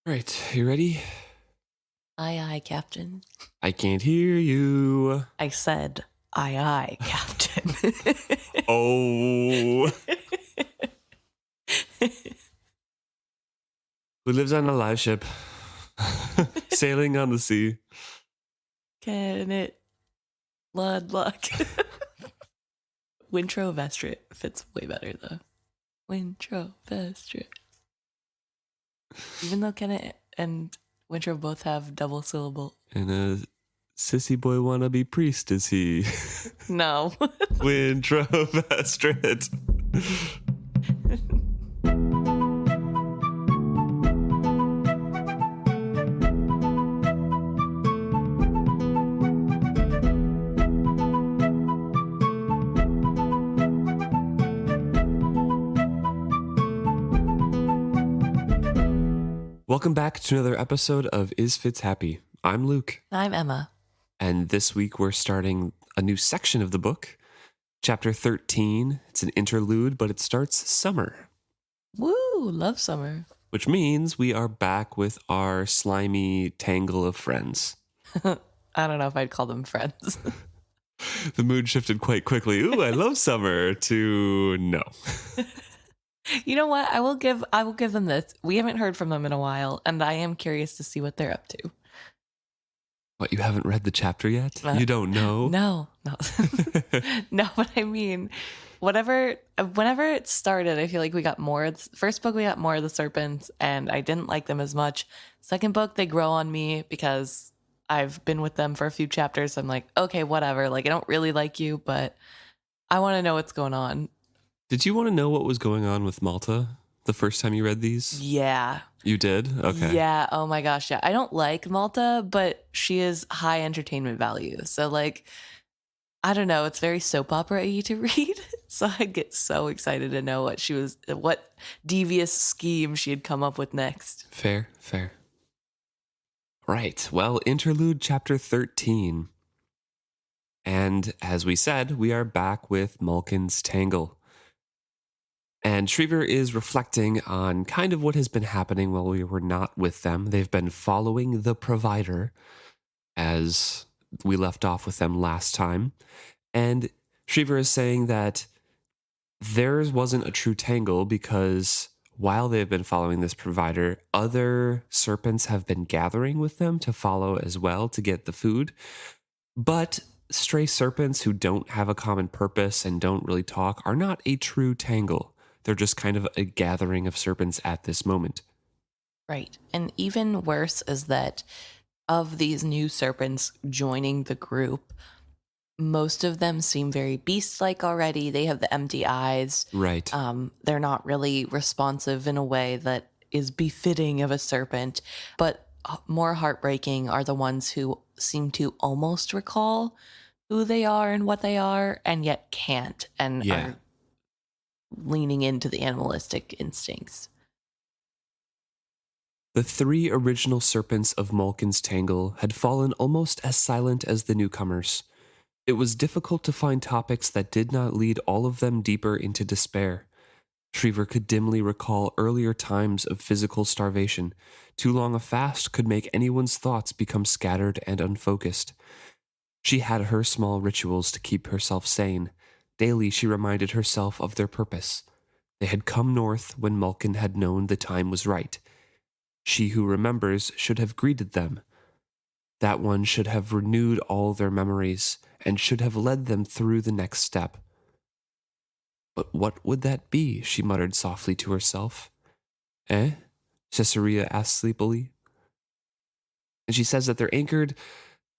Right, you ready? Aye, aye, Captain. I can't hear you. I said, aye, aye, Captain. Oh. Who lives on a live ship, sailing on the sea. Can it blood luck? Wintro Vestrit fits way better though. Wintro Vestrit. Even though Kenneth and Wintro both have double syllable. And a sissy boy wannabe priest is he? No. Wintro Vestrit. Welcome back to another episode of Is Fitz Happy? I'm Luke. I'm Emma. And this week we're starting a new section of the book. Chapter 13. It's an interlude, but it starts summer. Woo, love summer. Which means we are back with our slimy tangle of friends. I don't know if I'd call them friends. The mood shifted quite quickly. Ooh, I love summer to no. You know what? I will give them this. We haven't heard from them in a while, and I am curious to see what they're up to. What, you haven't read the chapter yet? You don't know? No. No, but I mean, whenever it started, I feel like we got more. First book, we got more of the serpents, and I didn't like them as much. Second book, they grow on me because I've been with them for a few chapters. I'm like, okay, whatever. Like, I don't really like you, but I want to know what's going on. Did you want to know what was going on with Malta the first time you read these? Yeah. You did? Okay. Yeah. Oh my gosh. Yeah. I don't like Malta, but she is high entertainment value. So like, I don't know. It's very soap opera-y to read. So I'd get so excited to know what devious scheme she had come up with next. Fair. Right. Well, Interlude chapter 13. And as we said, we are back with Maulkin's Tangle. And Shreever is reflecting on kind of what has been happening while we were not with them. They've been following the provider as we left off with them last time. And Shreever is saying that theirs wasn't a true tangle because while they've been following this provider, other serpents have been gathering with them to follow as well to get the food. But stray serpents who don't have a common purpose and don't really talk are not a true tangle. They're just kind of a gathering of serpents at this moment. Right. And even worse is that of these new serpents joining the group, most of them seem very beast-like already. They have the empty eyes. Right. They're not really responsive in a way that is befitting of a serpent. But more heartbreaking are the ones who seem to almost recall who they are and what they are, and yet can't, and are leaning into the animalistic instincts. The three original serpents of Maulkin's Tangle had fallen almost as silent as the newcomers. It was difficult to find topics that did not lead all of them deeper into despair. Shreever could dimly recall earlier times of physical starvation. Too long a fast could make anyone's thoughts become scattered and unfocused. She had her small rituals to keep herself sane. Daily she reminded herself of their purpose. They had come north when Maulkin had known the time was right. She who remembers should have greeted them. That one should have renewed all their memories and should have led them through the next step. But what would that be? She muttered softly to herself. Sessurea asked sleepily. And she says that they're anchored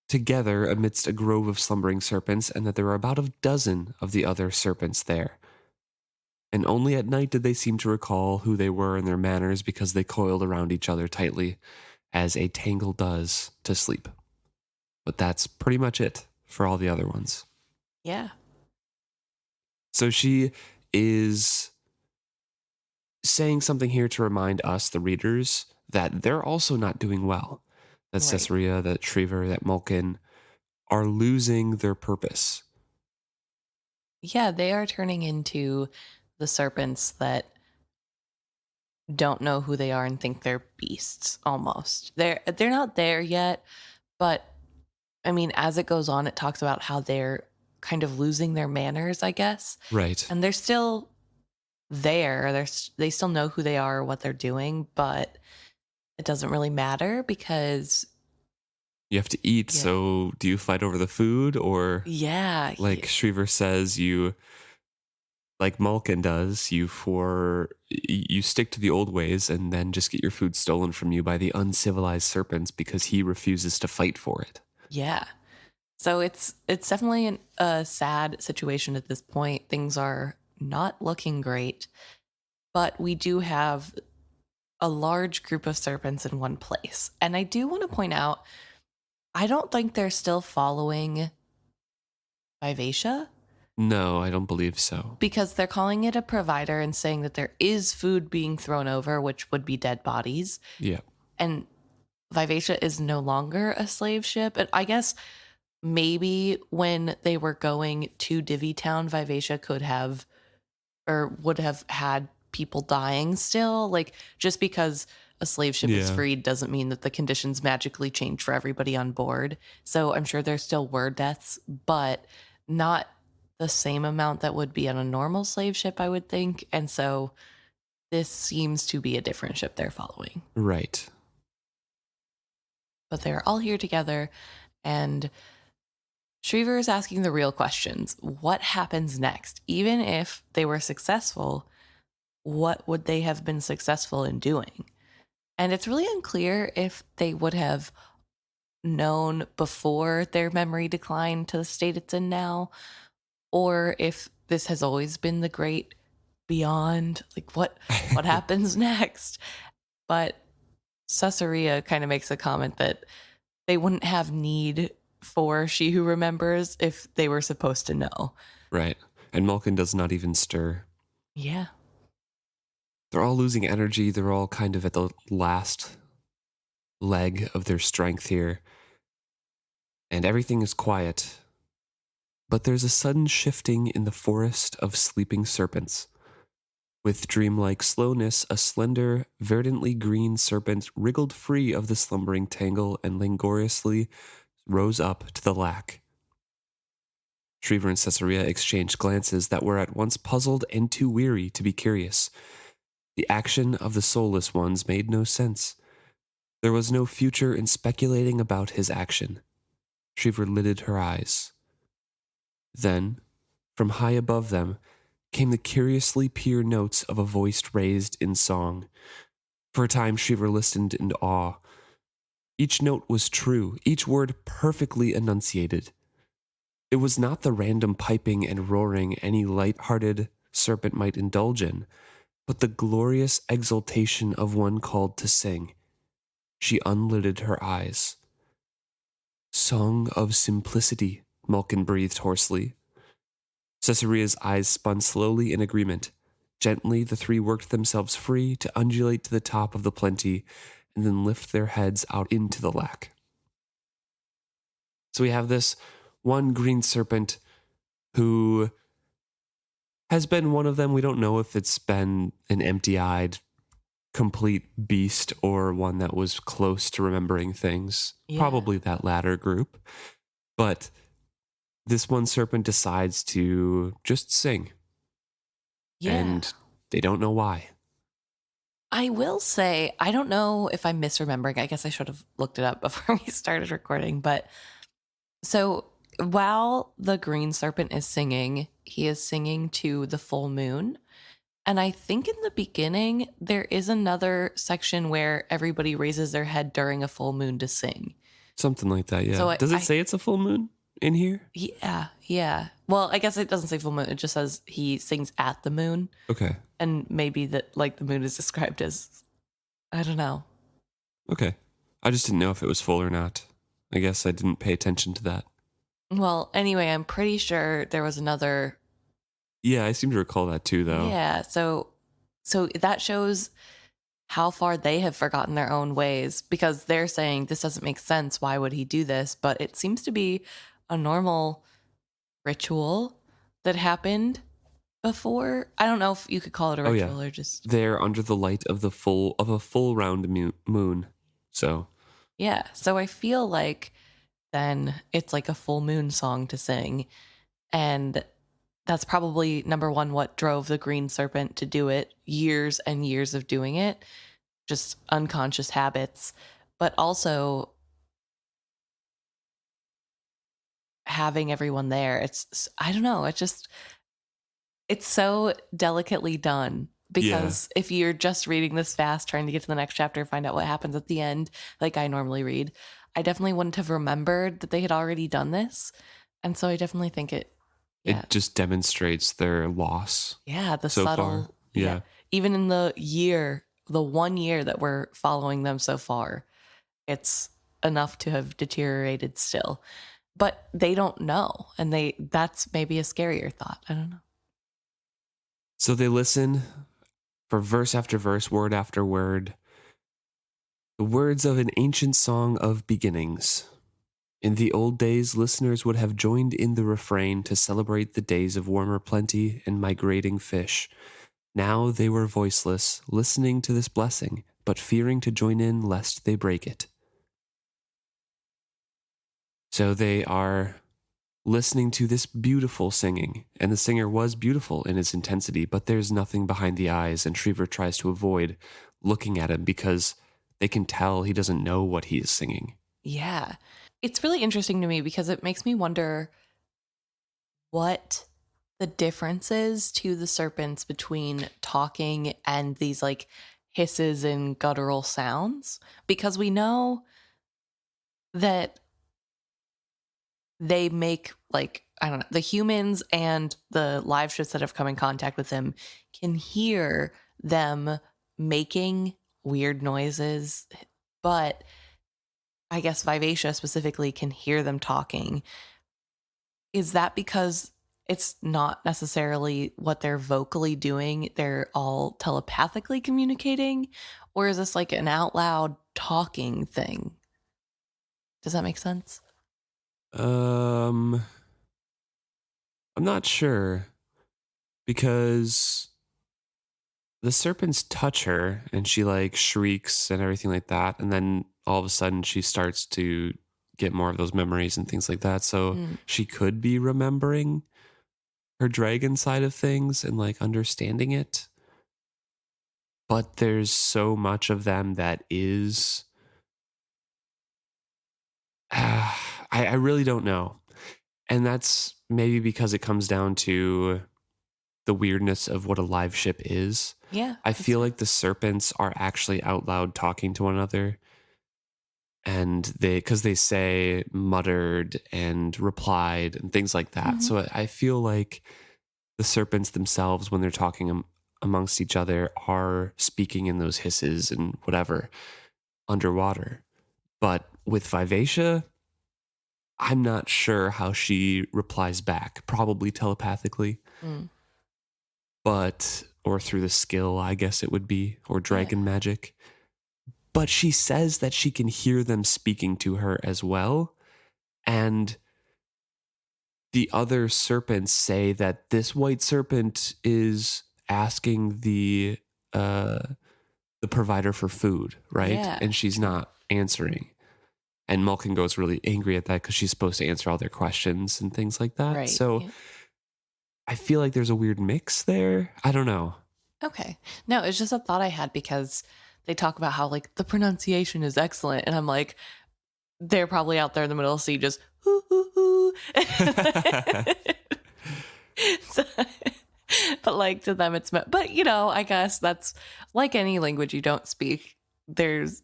together amidst a grove of slumbering serpents and that there are about a dozen of the other serpents there. And only at night did they seem to recall who they were and their manners because they coiled around each other tightly, as a tangle does to sleep. But that's pretty much it for all the other ones. Yeah. So she is saying something here to remind us, the readers, that they're also not doing well. That Right. Sessurea, that Shreever, that Maulkin are losing their purpose. Yeah, they are turning into the serpents that don't know who they are and think they're beasts almost. They're not there yet, but I mean, as it goes on, it talks about how they're kind of losing their manners, I guess. Right. And they're still there. They still know who they are or what they're doing, but it doesn't really matter because You have to eat, yeah. so do you fight over the food, or Yeah. like Shreever says, you, like Maulkin does, you stick to the old ways and then just get your food stolen from you by the uncivilized serpents because he refuses to fight for it. Yeah. So it's definitely a sad situation at this point. Things are not looking great, but we do have a large group of serpents in one place. And I do want to point out, I don't think they're still following Vivacia No, I don't believe so. because they're calling it a provider and saying that there is food being thrown over, which would be dead bodies. Yeah. And Vivacia is no longer a slave ship. And I guess maybe when they were going to Divvy Town, Vivacia could have or would have had people dying still. Like, just because a slave ship is Yeah. freed doesn't mean that the conditions magically change for everybody on board. So I'm sure there still were deaths, but not the same amount that would be on a normal slave ship, I would think. And so this seems to be a different ship they're following. Right. But they're all here together, and Shreever is asking the real questions. What happens next? Even if they were successful, what would they have been successful in doing? And it's really unclear if they would have known before their memory declined to the state it's in now, or if this has always been the great beyond, like what happens next. But Sessurea kind of makes a comment that they wouldn't have need for She Who Remembers if they were supposed to know. Right. And Maulkin does not even stir. Yeah. They're all losing energy. They're all kind of at the last leg of their strength here. And everything is quiet. But there's a sudden shifting in the forest of sleeping serpents. With dreamlike slowness, a slender, verdantly green serpent wriggled free of the slumbering tangle and languorously rose up to the lack. Shreever and Sessurea exchanged glances that were at once puzzled and too weary to be curious. The action of the soulless ones made no sense. There was no future in speculating about his action. Shreever lidded her eyes. Then, from high above them, came the curiously pure notes of a voice raised in song. For a time, Shreever listened in awe. Each note was true, each word perfectly enunciated. It was not the random piping and roaring any light-hearted serpent might indulge in, but the glorious exultation of one called to sing. She unlidded her eyes. "Song of simplicity," Maulkin breathed hoarsely. Sessurea's eyes spun slowly in agreement. Gently, the three worked themselves free to undulate to the top of the plenty and then lift their heads out into the lack. So we have this one green serpent who has been one of them. We don't know if it's been an empty-eyed, complete beast or one that was close to remembering things. Yeah. Probably that latter group. But this one serpent decides to just sing. Yeah. And they don't know why. I will say, I don't know if I'm misremembering. I guess I should have looked it up before we started recording. But so while the green serpent is singing, he is singing to the full moon. And I think in the beginning, there is another section where everybody raises their head during a full moon to sing. Something like that, yeah. So Does it say it's a full moon in here? Yeah. Well, I guess it doesn't say full moon. It just says he sings at the moon. Okay. And maybe that, like, the moon is described as, I don't know. Okay. I just didn't know if it was full or not. I guess I didn't pay attention to that. Well, anyway, I'm pretty sure there was another. Yeah, I seem to recall that too, though. Yeah. So that shows how far they have forgotten their own ways, because they're saying this doesn't make sense. Why would he do this? But it seems to be a normal ritual that happened before. I don't know if you could call it a Oh yeah, ritual or just they're under the light of a full round moon. So yeah. So I feel like then it's like a full moon song to sing, and that's probably number one what drove the green serpent to do it. Years and years of doing it, just unconscious habits, but also having everyone there. It's I don't know. It's so delicately done yeah, because if you're just reading this fast, trying to get to the next chapter, find out what happens at the end, like I normally read, I definitely wouldn't have remembered that they had already done this. And so I definitely think yeah, it just demonstrates their loss yeah, the so far. subtle, yeah, Yeah. even in the 1 year that we're following them so far, it's enough to have deteriorated still. But they don't know. And that's maybe a scarier thought. I don't know. So they listen for verse after verse, word after word, the words of an ancient song of beginnings. In the old days, listeners would have joined in the refrain to celebrate the days of warmer plenty and migrating fish. Now they were voiceless, listening to this blessing, but fearing to join in lest they break it. So they are listening to this beautiful singing, and the singer was beautiful in its intensity, but there's nothing behind the eyes, and Shreever tries to avoid looking at him because they can tell he doesn't know what he is singing. Yeah. It's really interesting to me because it makes me wonder what the difference is to the serpents between talking and these like hisses and guttural sounds. Because we know that they make like, I don't know, the humans and the live ships that have come in contact with them can hear them making weird noises, but I guess Vivacia specifically can hear them talking. Is that because it's not necessarily what they're vocally doing? They're all telepathically communicating? Or is this like an out loud talking thing? Does that make sense? Um, I'm not sure because the serpents touch her and she like shrieks and everything like that. And then all of a sudden she starts to get more of those memories and things like that. So Mm. she could be remembering her dragon side of things and like understanding it. But there's so much of them that is. I really don't know. And that's maybe because it comes down to the weirdness of what a live ship is. Yeah. I feel like the serpents are actually out loud talking to one another, and because they say muttered and replied and things like that. Mhm. So I feel like the serpents themselves, when they're talking amongst each other, are speaking in those hisses and whatever underwater. But with Vivacia, I'm not sure how she replies back. Probably telepathically, Mm. but or through the skill, I guess it would be, or dragon Yeah. magic. But she says that she can hear them speaking to her as well. And the other serpents say that this white serpent is asking the provider for food, right? Yeah. And she's True. not answering. And Maulkin goes really angry at that because she's supposed to answer all their questions and things like that. Right. So Yeah. I feel like there's a weird mix there. I don't know. Okay. No, it's just a thought I had because they talk about how like the pronunciation is excellent. And I'm like, they're probably out there in the middle of the sea just hoo hoo hoo. So, but like to them it's but you know, I guess that's like any language you don't speak. There's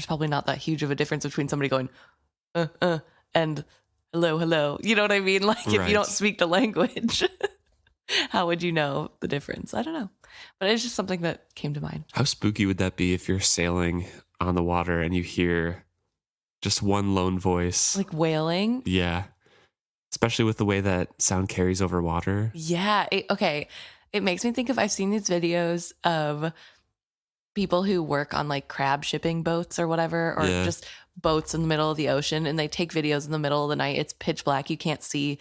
probably not that huge of a difference between somebody going and hello hello. You know what I mean? Like if you don't Right. speak the language, how would you know the difference? I don't know. But it's just something that came to mind. How spooky would that be if you're sailing on the water and you hear just one lone voice? Like wailing. Yeah. Especially with the way that sound carries over water. Yeah. Okay. It makes me think of I've seen these videos of people who work on like crab shipping boats or whatever, or Yeah. just boats in the middle of the ocean, and they take videos in the middle of the night. It's pitch black. You can't see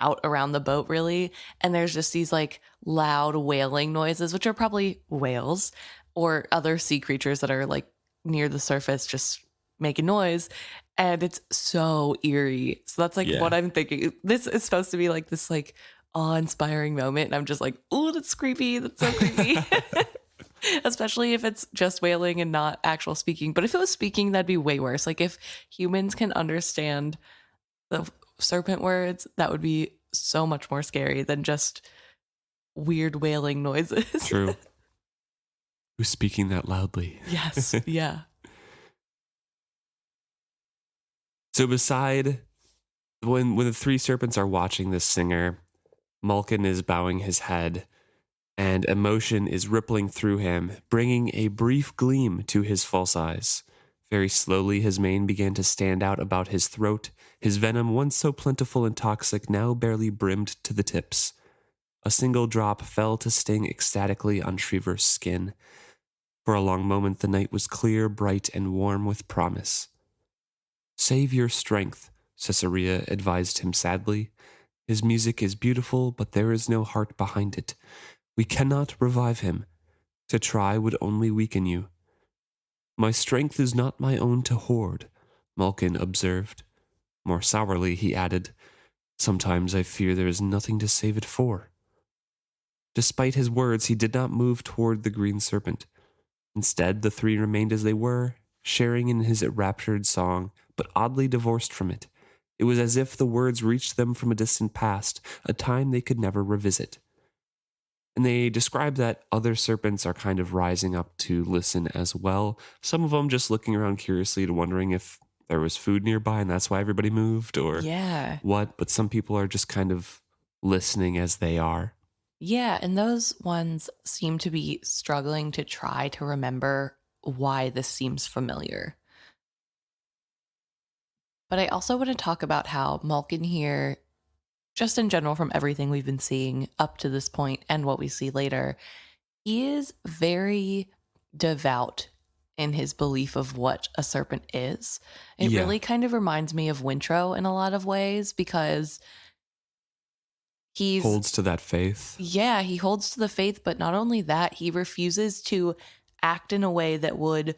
out around the boat really, and there's just these like loud wailing noises, which are probably whales or other sea creatures that are like near the surface just making noise, and it's so eerie. So that's like what Yeah. I'm thinking. This is supposed to be like this like awe-inspiring moment, and I'm just like, oh, that's creepy. That's so creepy. Especially if it's just wailing and not actual speaking. But if it was speaking, that'd be way worse. Like if humans can understand the serpent words, that would be so much more scary than just weird wailing noises. True. Who's speaking that loudly? Yes. Yeah. So beside when the three serpents are watching this singer, Maulkin is bowing his head, and emotion is rippling through him, bringing a brief gleam to his false eyes. Very slowly, his mane began to stand out about his throat. His venom, once so plentiful and toxic, now barely brimmed to the tips. A single drop fell to sting ecstatically on Shreever's skin. For a long moment, the night was clear, bright, and warm with promise. "Save your strength," Sessurea advised him sadly. "His music is beautiful, but there is no heart behind it. We cannot revive him. To try would only weaken you." "My strength is not my own to hoard," Maulkin observed. More sourly, he added, "Sometimes I fear there is nothing to save it for." Despite his words, he did not move toward the green serpent. Instead, the three remained as they were, sharing in his enraptured song, but oddly divorced from it. It was as if the words reached them from a distant past, a time they could never revisit. And they describe that other serpents are kind of rising up to listen as well. Some of them just looking around curiously to wondering if there was food nearby and that's why everybody moved or Yeah. what. But some people are just kind of listening as they are. Yeah. And those ones seem to be struggling to try to remember why this seems familiar. But I also want to talk about how Maulkin here, just in general, from everything we've been seeing up to this point and what we see later, he is very devout in his belief of what a serpent is. It Yeah. really kind of reminds me of Wintro in a lot of ways because he's, Holds to that faith. yeah, he holds to the faith, but not only that, he refuses to act in a way that would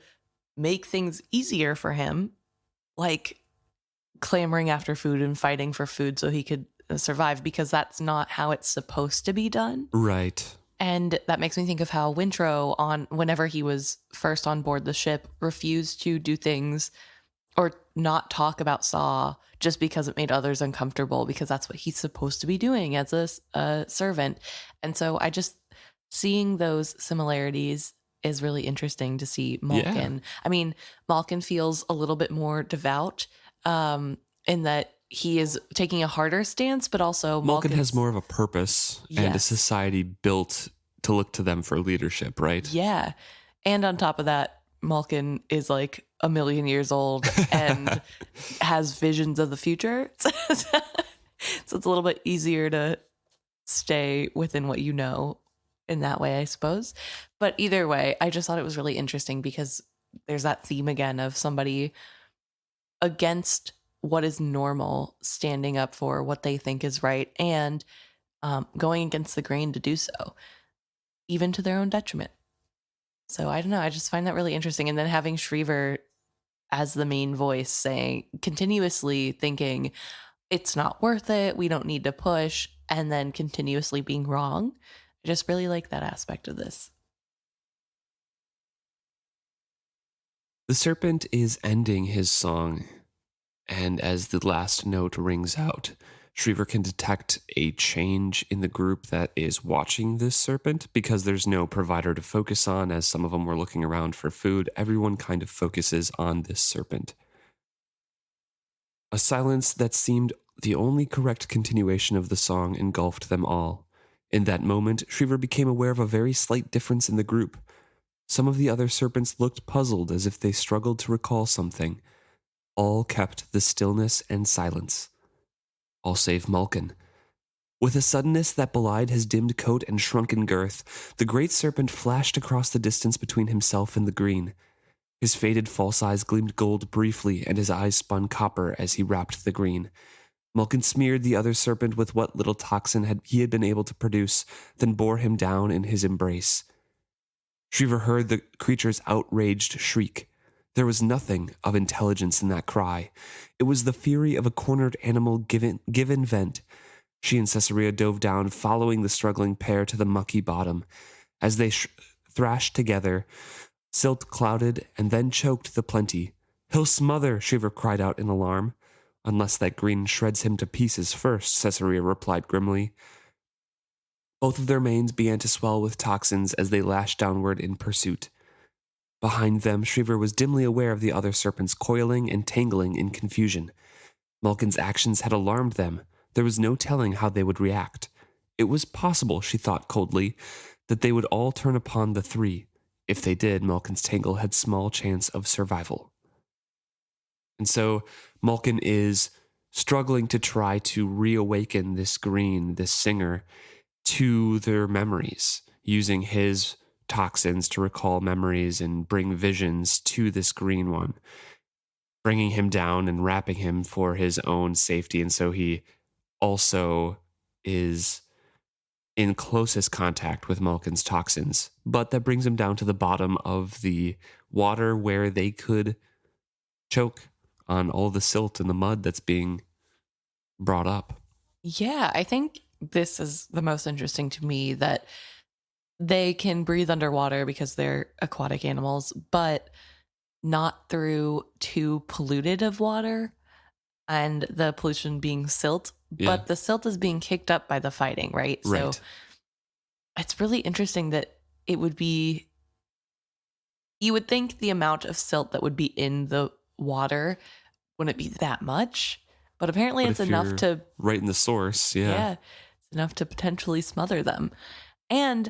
make things easier for him, like clamoring after food and fighting for food so he could survive, because that's not how it's supposed to be done. Right. And that makes me think of how Wintro, on whenever he was first on board the ship, refused to do things or not talk about Saw just because it made others uncomfortable, because that's what he's supposed to be doing as a servant. And so I just, seeing those similarities is really interesting to see Maulkin. Yeah. I mean, Maulkin feels a little bit more devout in that he is taking a harder stance, but also Maulkin has more of a purpose and a Yes. society built to look to them for leadership, right? Yeah. And on top of that, Maulkin is like a million years old and has visions of the future. So it's a little bit easier to stay within what you know in that way, I suppose. But either way, I just thought it was really interesting because there's that theme again of somebody against what is normal, standing up for what they think is right, and going against the grain to do so, even to their own detriment. So I don't know. I just find that really interesting. And then having Shreever as the main voice saying, continuously thinking, it's not worth it, we don't need to push, and then continuously being wrong. I just really like that aspect of this. The serpent is ending his song, and as the last note rings out, Shreever can detect a change in the group that is watching this serpent because there's no provider to focus on. As some of them were looking around for food, everyone kind of focuses on this serpent. A silence that seemed the only correct continuation of the song engulfed them all. In that moment, Shreever became aware of a very slight difference in the group. Some of the other serpents looked puzzled as if they struggled to recall something. All kept the stillness and silence. All save Maulkin. With a suddenness that belied his dimmed coat and shrunken girth, the great serpent flashed across the distance between himself and the green. His faded false eyes gleamed gold briefly, and his eyes spun copper as he wrapped the green. Maulkin smeared the other serpent with what little toxin he had been able to produce, then bore him down in his embrace. Shreever heard the creature's outraged shriek. There was nothing of intelligence in that cry. It was the fury of a cornered animal given vent. She and Sessurea dove down, following the struggling pair to the mucky bottom. As they thrashed together, Silt clouded and then choked the plenty. "He'll smother," Shreever cried out in alarm. "Unless that green shreds him to pieces first," Sessurea replied grimly. Both of their manes began to swell with toxins as they lashed downward in pursuit. Behind them, Shreever was dimly aware of the other serpents coiling and tangling in confusion. Maulkin's actions had alarmed them. There was no telling how they would react. It was possible, she thought coldly, that they would all turn upon the three. If they did, Maulkin's tangle had small chance of survival. And so Maulkin is struggling to try to reawaken this green, this singer, to their memories, using his toxins to recall memories and bring visions to this green one, bringing him down and wrapping him for his own safety. And so he also is in closest contact with Maulkin's toxins, but that brings him down to the bottom of the water where they could choke on all the silt and the mud that's being brought up. Yeah, I think this is the most interesting to me, that they can breathe underwater because they're aquatic animals, but not through too polluted of water, and the pollution being silt, but the silt is being kicked up by the fighting, right? So it's really interesting that it would be, you would think the amount of silt that would be in the water wouldn't be that much, but apparently it's enough to, right in the source. It's enough to potentially smother them. And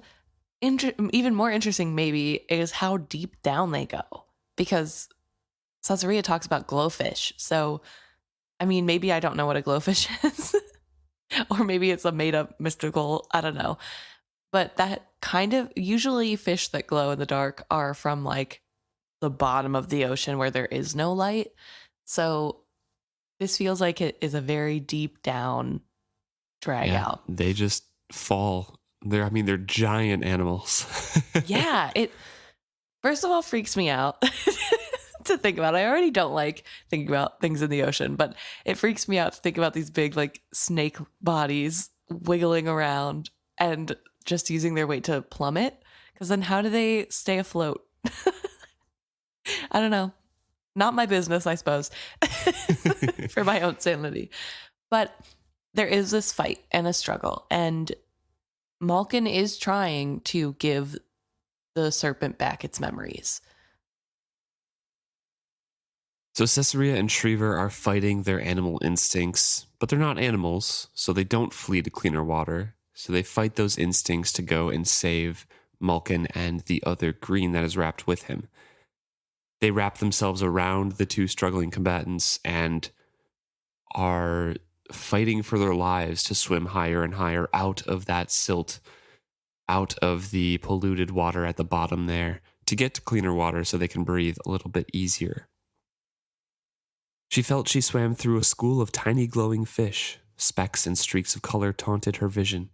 even more interesting maybe is how deep down they go, because Sessurea talks about glowfish. So I mean, maybe I don't know what a glowfish is, or maybe it's a made up mystical, I don't know. But that kind of, usually fish that glow in the dark are from like the bottom of the ocean where there is no light. So this feels like it is a very deep down drag out. They just fall. They're giant animals. It first of all freaks me out to think about. I already don't like thinking about things in the ocean, but it freaks me out to think about these big like snake bodies wiggling around and just using their weight to plummet, because then how do they stay afloat? I don't know. Not my business, I suppose, for my own sanity. But there is this fight and a struggle, and Maulkin is trying to give the serpent back its memories. So Sessurea and Shreever are fighting their animal instincts, but they're not animals, so they don't flee to cleaner water. So they fight those instincts to go and save Maulkin and the other green that is wrapped with him. They wrap themselves around the two struggling combatants and are fighting for their lives to swim higher and higher out of that silt, out of the polluted water at the bottom there, to get to cleaner water so they can breathe a little bit easier. She felt she swam through a school of tiny glowing fish. Specks and streaks of color taunted her vision.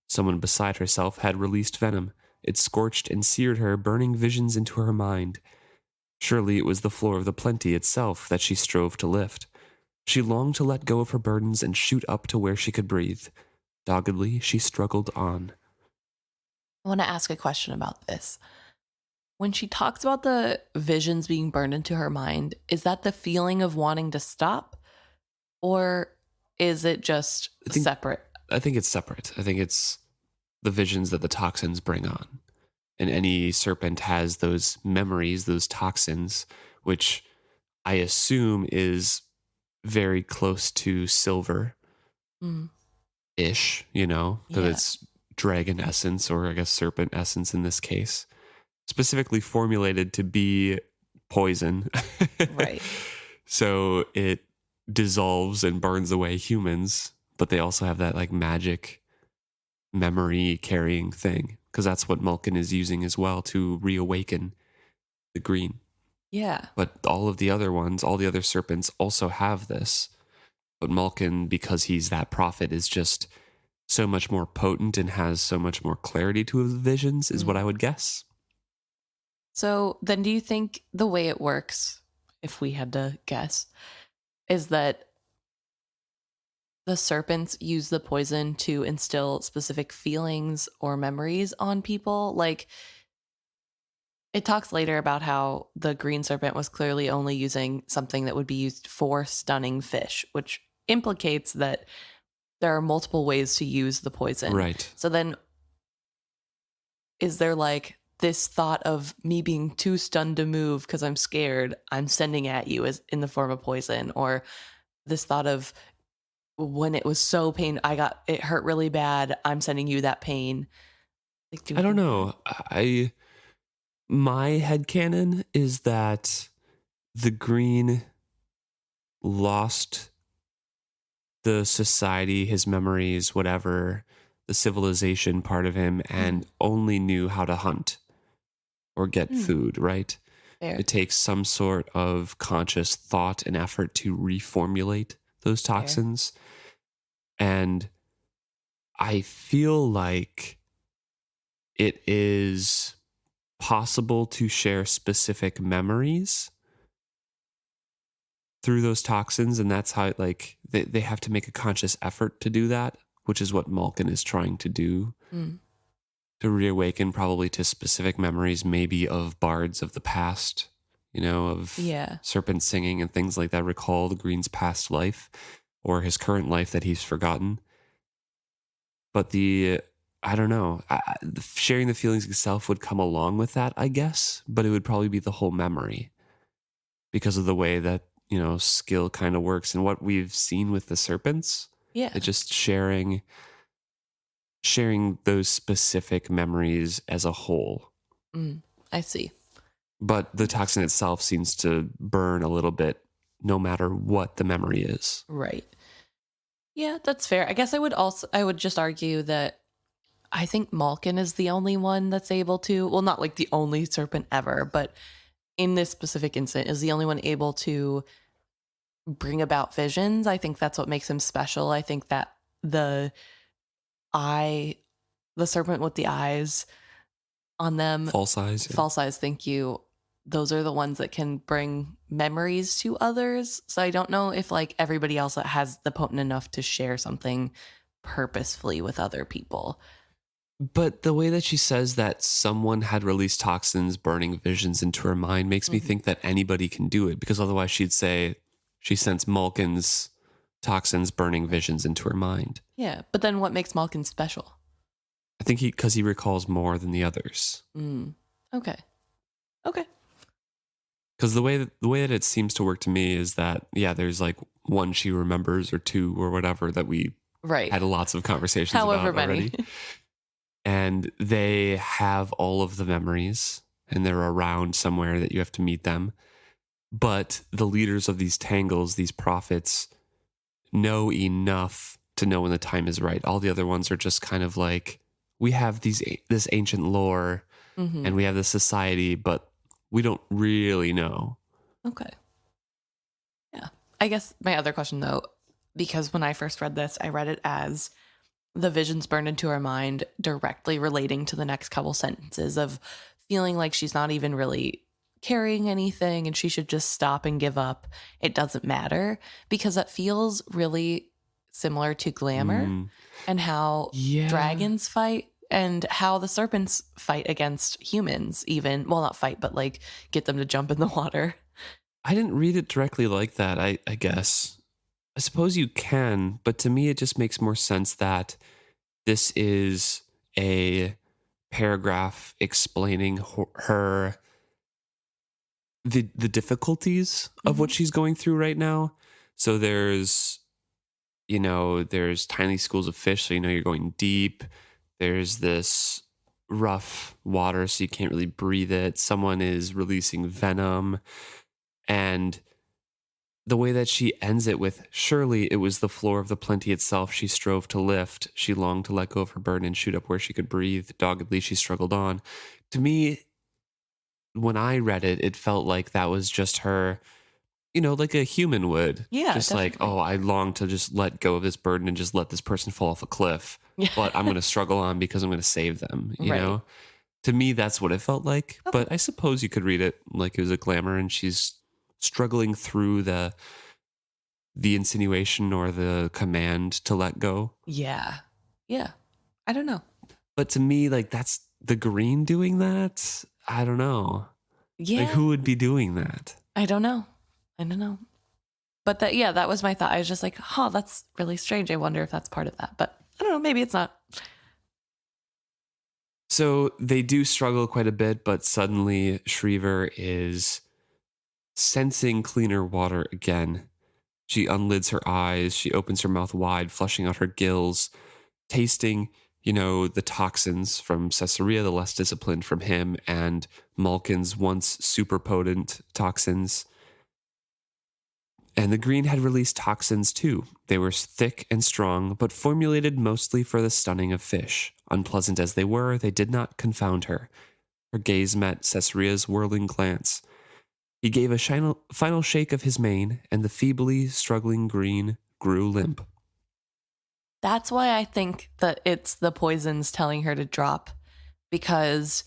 Someone beside herself had released venom. It scorched and seared her, burning visions into her mind. Surely it was the floor of the plenty itself that she strove to lift. She longed to let go of her burdens and shoot up to where she could breathe. Doggedly, she struggled on. I want to ask a question about this. When she talks about the visions being burned into her mind, is that the feeling of wanting to stop? Or is it just separate? I think it's separate. I think it's the visions that the toxins bring on. And any serpent has those memories, those toxins, which I assume is very close to silver-ish, because it's dragon essence, or I guess serpent essence in this case, specifically formulated to be poison. Right. So it dissolves and burns away humans, but they also have that like magic memory carrying thing, because that's what Maulkin is using as well to reawaken the green. Yeah. But all of the other ones, all the other serpents also have this. But Maulkin, because he's that prophet, is just so much more potent and has so much more clarity to his visions, is what I would guess. So then do you think the way it works, if we had to guess, is that the serpents use the poison to instill specific feelings or memories on people? Like, it talks later about how the green serpent was clearly only using something that would be used for stunning fish, which implicates that there are multiple ways to use the poison. Right. So then, is there like this thought of me being too stunned to move because I'm scared, I'm sending at you as in the form of poison? Or this thought of when it was so it hurt really bad, I'm sending you that pain. Like, do I don't think know. My headcanon is that the green lost the society, his memories, whatever, the civilization part of him, and only knew how to hunt or get food, right? fair. It takes some sort of conscious thought and effort to reformulate those toxins. And I feel like it is possible to share specific memories through those toxins, and that's how like they have to make a conscious effort to do that, which is what Maulkin is trying to do. To reawaken probably to specific memories, maybe of bards of the past, of serpent singing and things like that, recall the green's past life or his current life that he's forgotten. But I don't know, sharing the feelings itself would come along with that, I guess, but it would probably be the whole memory because of the way that, skill kind of works and what we've seen with the serpents. Yeah. It's just sharing those specific memories as a whole. I see. But the toxin itself seems to burn a little bit no matter what the memory is. Right. Yeah, that's fair. I guess I would just argue that I think Maulkin is the only one that's able to, well, not like the only serpent ever, but in this specific instance is the only one able to bring about visions. I think that's what makes him special. I think that the serpent with the eyes on them, False eyes. Yeah. false eyes, thank you. Those are the ones that can bring memories to others. So I don't know if like everybody else has the potent enough to share something purposefully with other people. But the way that she says that someone had released toxins burning visions into her mind makes me think that anybody can do it, because otherwise she'd say she sensed Maulkin's toxins burning visions into her mind. Yeah, but then what makes Maulkin special? I think because he recalls more than the others. Okay. Because the way that it seems to work to me is that, there's like one she remembers or two or whatever that we had lots of conversations However about many. already. And they have all of the memories and they're around somewhere that you have to meet them. But the leaders of these tangles, these prophets, know enough to know when the time is right. All the other ones are just kind of like, we have this ancient lore and we have this society, but we don't really know. Okay. Yeah. I guess my other question though, because when I first read this, I read it as the visions burned into her mind directly relating to the next couple sentences of feeling like she's not even really carrying anything and she should just stop and give up. It doesn't matter, because that feels really similar to Glamour and how dragons fight and how the serpents fight against humans, even. Well, not fight, but like get them to jump in the water. I didn't read it directly like that, I guess. I suppose you can, but to me it just makes more sense that this is a paragraph explaining her the difficulties of what she's going through right now. So there's tiny schools of fish, so you're going deep. There's this rough water, so you can't really breathe it. Someone is releasing venom, and the way that she ends it with, surely it was the floor of the plenty itself she strove to lift. She longed to let go of her burden and shoot up where she could breathe. Doggedly she struggled on. To me, when I read it, it felt like that was just her Like a human would. Yeah, Just like, definitely. oh, I long to just let go of this burden and just let this person fall off a cliff. Yeah. But I'm going to struggle on because I'm going to save them, Right. To me, that's what it felt like. Okay. But I suppose you could read it like it was a glamour and she's struggling through the insinuation or the command to let go. Yeah. Yeah. I don't know. But to me, like that's the green doing that. I don't know. Like Yeah. who would be doing that? I don't know. I don't know. But that was my thought. I was just like, oh, that's really strange. I wonder if that's part of that. But I don't know. Maybe it's not. So they do struggle quite a bit, but suddenly Shreever is sensing cleaner water again. She unlids her eyes. She opens her mouth wide, flushing out her gills, tasting, the toxins from Sessurea, the less disciplined from him, and Maulkin's once super potent toxins. And the green had released toxins too. They were thick and strong, but formulated mostly for the stunning of fish. Unpleasant as they were, they did not confound her. Her gaze met Sessurea's whirling glance. He gave a final shake of his mane, and the feebly struggling green grew limp. That's why I think that it's the poisons telling her to drop, because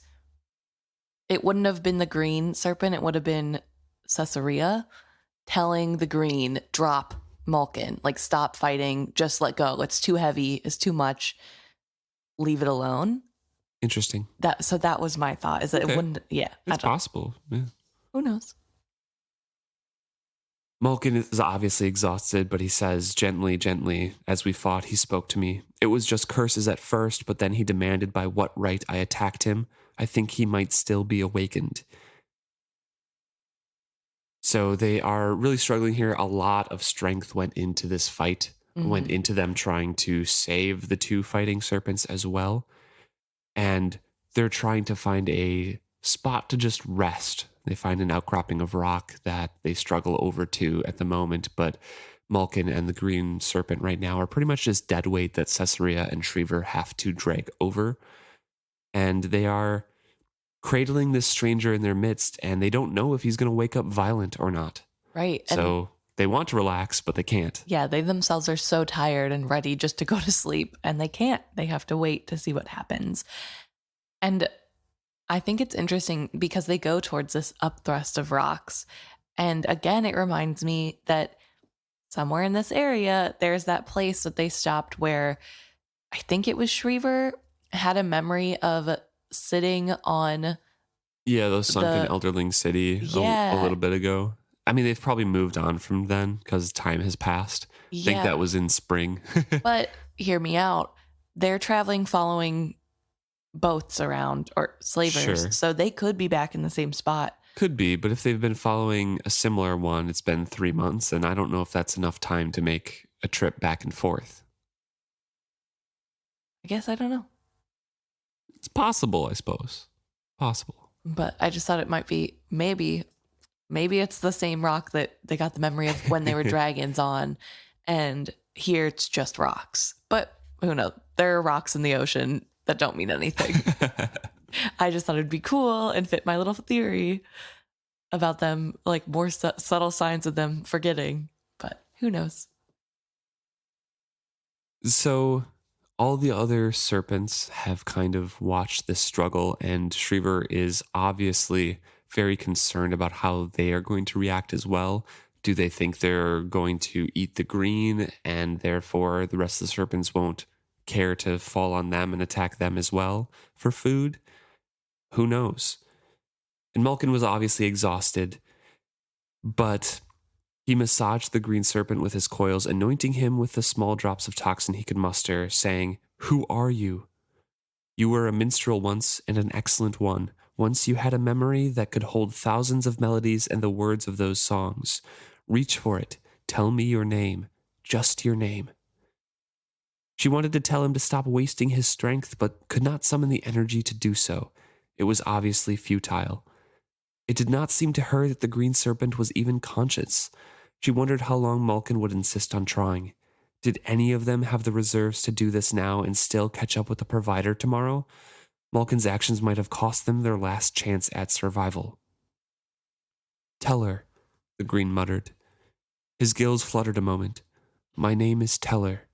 it wouldn't have been the green serpent. It would have been Sessurea telling the green, drop Maulkin, like stop fighting, just let go. It's too heavy. It's too much. Leave it alone. Interesting. So that was my thought, is that Okay. it wouldn't, It's possible. Yeah. Who knows? Maulkin is obviously exhausted, but he says, gently, gently, as we fought, he spoke to me. It was just curses at first, but then he demanded by what right I attacked him. I think he might still be awakened. So they are really struggling here. A lot of strength went into this fight, went into them trying to save the two fighting serpents as well. And they're trying to find a spot to just rest. They find an outcropping of rock that they struggle over to at the moment, but Maulkin and the green serpent right now are pretty much just dead weight that Sessurea and Shreever have to drag over. And they are cradling this stranger in their midst, and they don't know if he's going to wake up violent or not. Right. So they want to relax, but they can't. Yeah, they themselves are so tired and ready just to go to sleep, and they can't. They have to wait to see what happens. And I think it's interesting because they go towards this upthrust of rocks. And again, it reminds me that somewhere in this area, there's that place that they stopped where I think it was Shreever had a memory of sitting on. Yeah, those sunk in Elderling City a little bit ago. I mean, they've probably moved on from then because time has passed. I think that was in spring. But hear me out. They're traveling following boats around, or slavers. Sure. So they could be back in the same spot. Could be, but if they've been following a similar one, it's been 3 months, and I don't know if that's enough time to make a trip back and forth. I guess I don't know. It's possible, I suppose. Possible. But I just thought it might be maybe it's the same rock that they got the memory of when they were dragons on, and here it's just rocks. But who knows? There are rocks in the ocean that don't mean anything. I just thought it'd be cool and fit my little theory about them, like more subtle signs of them forgetting. But who knows? So all the other serpents have kind of watched this struggle, and Shreever is obviously very concerned about how they are going to react as well. Do they think they're going to eat the green, and therefore the rest of the serpents won't care to fall on them and attack them as well for food? Who knows? And Maulkin was obviously exhausted, but he massaged the green serpent with his coils, anointing him with the small drops of toxin he could muster, saying, "Who are you? You were a minstrel once, and an excellent one. Once you had a memory that could hold thousands of melodies and the words of those songs. Reach for it. Tell me your name. Just your name." She wanted to tell him to stop wasting his strength, but could not summon the energy to do so. It was obviously futile. It did not seem to her that the green serpent was even conscious. She wondered how long Maulkin would insist on trying. Did any of them have the reserves to do this now and still catch up with the provider tomorrow? Maulkin's actions might have cost them their last chance at survival. "Tell her," the green muttered. His gills fluttered a moment. My name is Teller.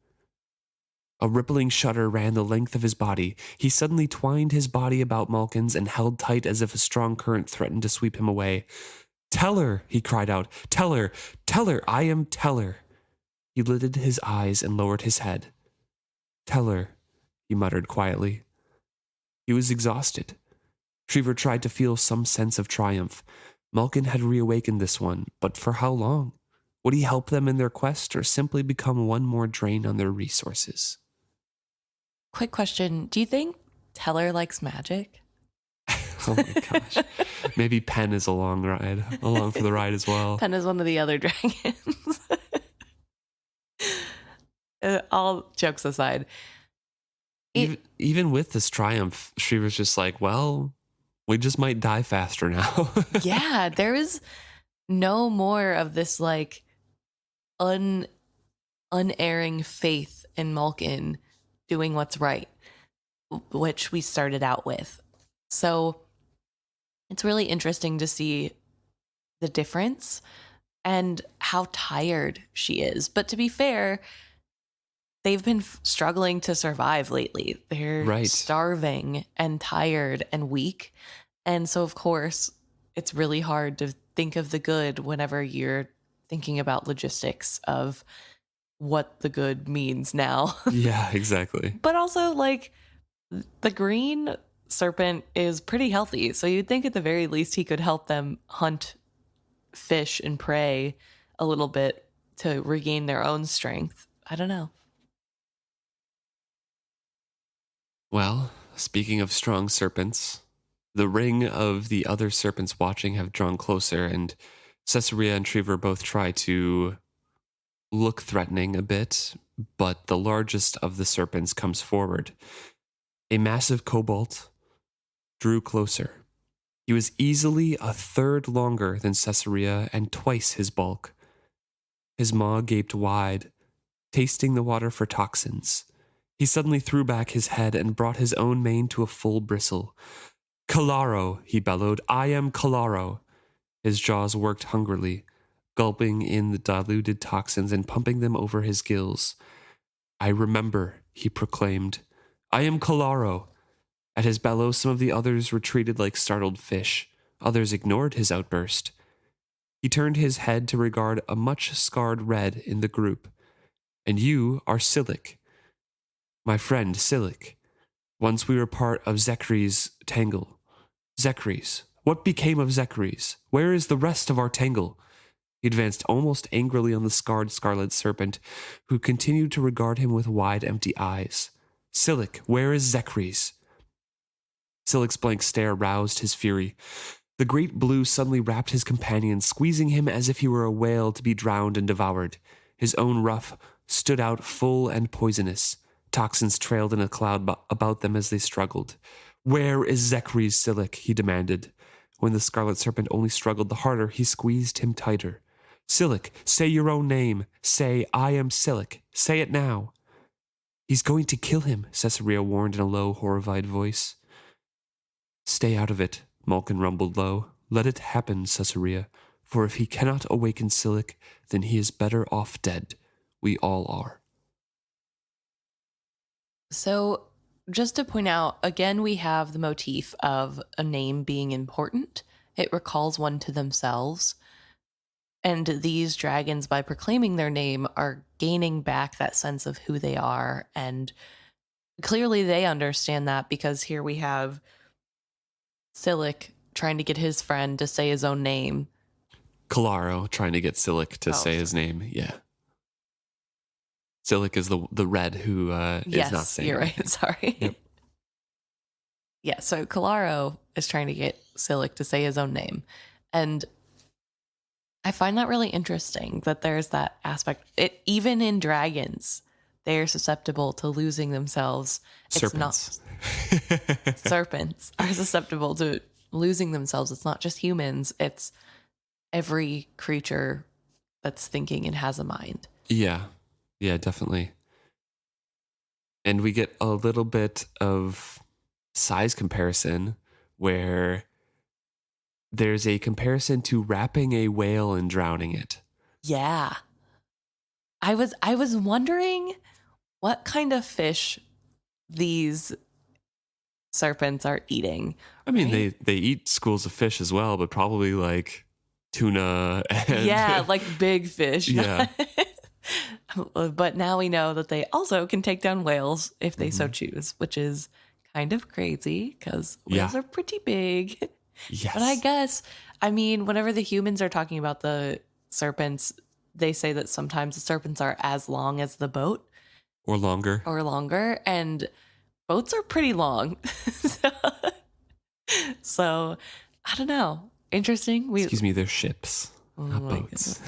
A rippling shudder ran the length of his body. He suddenly twined his body about Maulkin's and held tight as if a strong current threatened to sweep him away. Teller, he cried out. Teller, Teller, I am Teller. He lidded his eyes and lowered his head. Teller, he muttered quietly. He was exhausted. Shreever tried to feel some sense of triumph. Maulkin had reawakened this one, but for how long? Would he help them in their quest or simply become one more drain on their resources? Quick question. Do you think Teller likes magic? Oh my gosh. Maybe Pen is along for the ride as well. Pen is one of the other dragons. All jokes aside. Even with this triumph, Shreever's just like, well, we just might die faster now. Yeah, there is no more of this like unerring faith in Maulkin doing what's right, which we started out with. So it's really interesting to see the difference and how tired she is. But to be fair, they've been struggling to survive lately. They're starving and tired and weak. And so, of course, it's really hard to think of the good whenever you're thinking about logistics of what the good means now. Yeah, exactly. But also, like, the green serpent is pretty healthy. So you'd think at the very least he could help them hunt fish and prey a little bit to regain their own strength. I don't know. Well, speaking of strong serpents, the ring of the other serpents watching have drawn closer, and Sessurea and Shreever both try to look threatening a bit, but the largest of the serpents comes forward. A massive cobalt drew closer. He was easily a third longer than Sessurea and twice his bulk. His maw gaped wide, tasting the water for toxins. He suddenly threw back his head and brought his own mane to a full bristle. Kalaro, he bellowed. I am Kalaro. His jaws worked hungrily, gulping in the diluted toxins and pumping them over his gills. I remember, he proclaimed. I am Kalaro. At his bellow, some of the others retreated like startled fish. Others ignored his outburst. He turned his head to regard a much-scarred red in the group. And you are Silic. My friend, Silic. Once we were part of Zekri's tangle. Zekri's. What became of Zekri's? Where is the rest of our tangle? He advanced almost angrily on the scarred scarlet serpent, who continued to regard him with wide, empty eyes. Silic, where is Zekri's? Silic's blank stare roused his fury. The great blue suddenly wrapped his companion, squeezing him as if he were a whale to be drowned and devoured. His own ruff stood out full and poisonous. Toxins trailed in a cloud about them as they struggled. Where is Zekri's Silic? He demanded. When the scarlet serpent only struggled the harder, he squeezed him tighter. Silic, say your own name. Say, I am Silic. Say it now. He's going to kill him, Sessurea warned in a low, horrified voice. Stay out of it, Maulkin rumbled low. Let it happen, Sessurea, for if he cannot awaken Silic, then he is better off dead. We all are. So, just to point out, again, we have the motif of a name being important. It recalls one to themselves. And these dragons, by proclaiming their name, are gaining back that sense of who they are. And clearly they understand that, because here we have Silic trying to get his friend to say his own name. Kalaro trying to get Silic to say his name, yeah. Silic is the red who is not saying you're anything. right. Sorry. Yep. Yeah, so Kalaro is trying to get Silic to say his own name. And I find that really interesting that there's that aspect. Even in dragons, they are susceptible to losing themselves. Serpents. Serpents are susceptible to losing themselves. It's not just humans. It's every creature that's thinking and has a mind. Yeah, definitely. And we get a little bit of size comparison where there's a comparison to wrapping a whale and drowning it. Yeah. I was wondering what kind of fish these serpents are eating. I mean, Right? they eat schools of fish as well, but probably like tuna and Yeah, like big fish. yeah. But now we know that they also can take down whales if they so Mhm. choose, which is kind of crazy because Yeah. whales are pretty big. But I Yes. guess, I mean, whenever the humans are talking about the serpents, they say that sometimes the serpents are as long as the boat Or longer. or longer, and boats are pretty long. so, so, I don't know. Interesting. Excuse me, they're ships, Oh not my boats.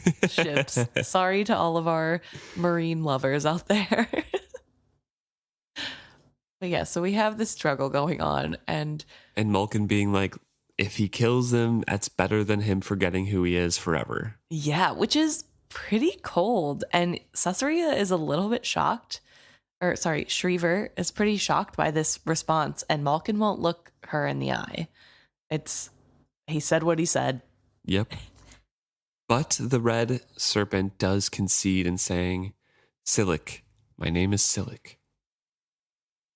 goodness. Ships. Sorry to all of our marine lovers out there. But yeah, so we have this struggle going on, and And Maulkin being like, if he kills them, that's better than him forgetting who he is forever. yeah, which is pretty cold. And Sessurea is a little bit shocked, or sorry, Shreever is pretty shocked by this response, and Maulkin won't look her in the eye. He said what he said. Yep. But the red serpent does concede in saying, Silic, my name is Silic.